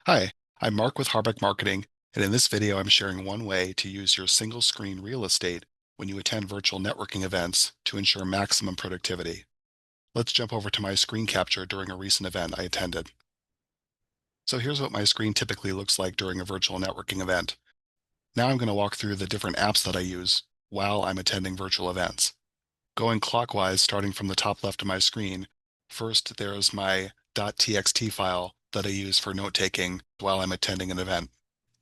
Hi, I'm Mark with Harbeke Marketing, and in this video I'm sharing one way to use your single screen real estate when you attend virtual networking events to ensure maximum productivity. Let's jump over to my screen capture during a recent event I attended. So here's what my screen typically looks like during a virtual networking event. Now I'm going to walk through the different apps that I use while I'm attending virtual events. Going clockwise, starting from the top left of my screen, first there's my .txt file that I use for note-taking while I'm attending an event.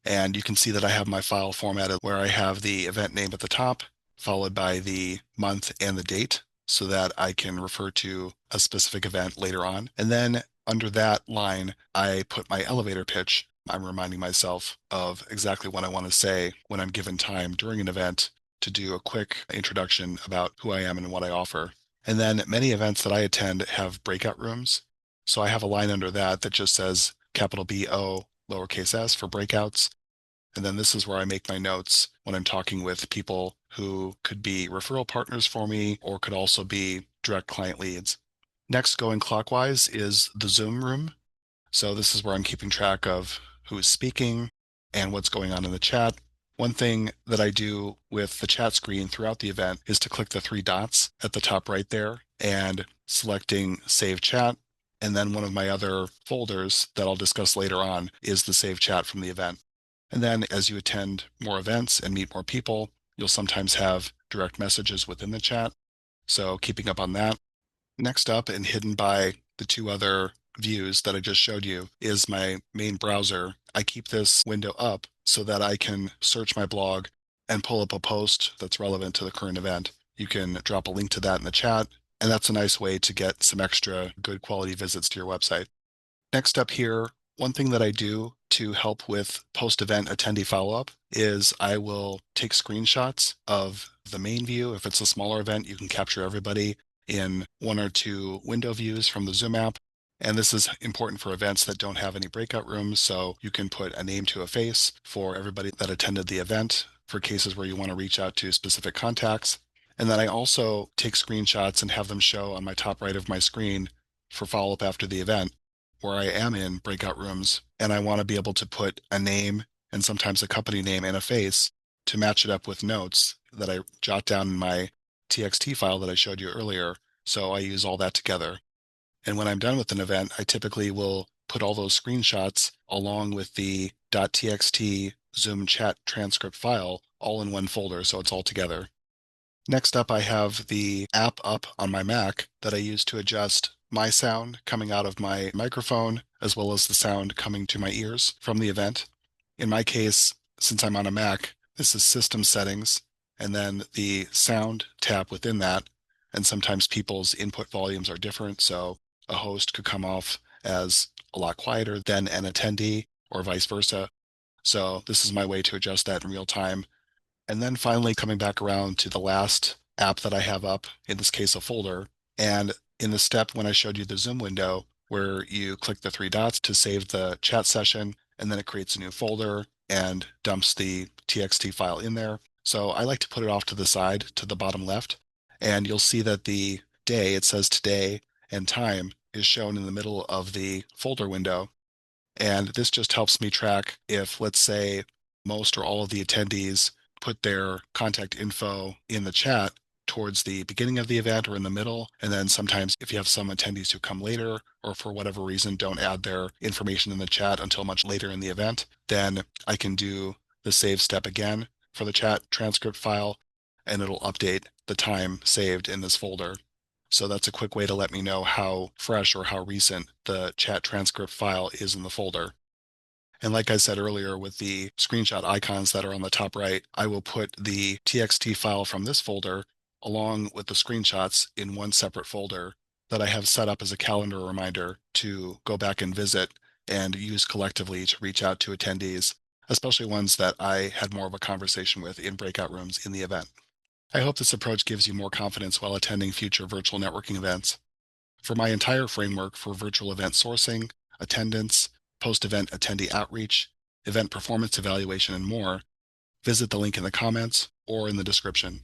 And you can see that I have my file formatted where I have the event name at the top, followed by the month and the date, so that I can refer to a specific event later on. And then under that line, I put my elevator pitch. I'm reminding myself of exactly what I want to say when I'm given time during an event to do a quick introduction about who I am and what I offer. And then many events that I attend have breakout rooms. So I have a line under that that just says capital B-O, lowercase s for breakouts. And then this is where I make my notes when I'm talking with people who could be referral partners for me or could also be direct client leads. Next, going clockwise is the Zoom room. So this is where I'm keeping track of who's speaking and what's going on in the chat. One thing that I do with the chat screen throughout the event is to click the three dots at the top right there and selecting Save Chat. And then one of my other folders that I'll discuss later on is the Save Chat from the event. And then as you attend more events and meet more people, you'll sometimes have direct messages within the chat. So keeping up on that. Next up and hidden by the two other views that I just showed you is my main browser. I keep this window up so that I can search my blog and pull up a post that's relevant to the current event. You can drop a link to that in the chat, and that's a nice way to get some extra good quality visits to your website. Next up here, one thing that I do to help with post-event attendee follow-up is I will take screenshots of the main view. If it's a smaller event, you can capture everybody in one or two window views from the Zoom app. And this is important for events that don't have any breakout rooms, so you can put a name to a face for everybody that attended the event for cases where you want to reach out to specific contacts. And then I also take screenshots and have them show on my top right of my screen for follow-up after the event where I am in breakout rooms and I want to be able to put a name and sometimes a company name and a face to match it up with notes that I jot down in my TXT file that I showed you earlier. So I use all that together. And when I'm done with an event, I typically will put all those screenshots along with the .txt Zoom chat transcript file all in one folder, so it's all together. Next up, I have the app up on my Mac that I use to adjust my sound coming out of my microphone, as well as the sound coming to my ears from the event. In my case, since I'm on a Mac, this is System Settings, and then the Sound tab within that. And sometimes people's input volumes are different, so a host could come off as a lot quieter than an attendee, or vice versa. So this is my way to adjust that in real time. And then finally coming back around to the last app that I have up, in this case, a folder. And in the step when I showed you the Zoom window, where you click the three dots to save the chat session, and then it creates a new folder and dumps the TXT file in there. So I like to put it off to the side, to the bottom left. And you'll see that the day, it says today, and time is shown in the middle of the folder window. And this just helps me track if, let's say, most or all of the attendees put their contact info in the chat towards the beginning of the event or in the middle. And then sometimes if you have some attendees who come later or for whatever reason don't add their information in the chat until much later in the event, then I can do the save step again for the chat transcript file, and it'll update the time saved in this folder. So that's a quick way to let me know how fresh or how recent the chat transcript file is in the folder. And like I said earlier, with the screenshot icons that are on the top right, I will put the TXT file from this folder along with the screenshots in one separate folder that I have set up as a calendar reminder to go back and visit and use collectively to reach out to attendees, especially ones that I had more of a conversation with in breakout rooms in the event. I hope this approach gives you more confidence while attending future virtual networking events. For my entire framework for virtual event sourcing, attendance, post-event attendee outreach, event performance evaluation, and more, visit the link in the comments or in the description.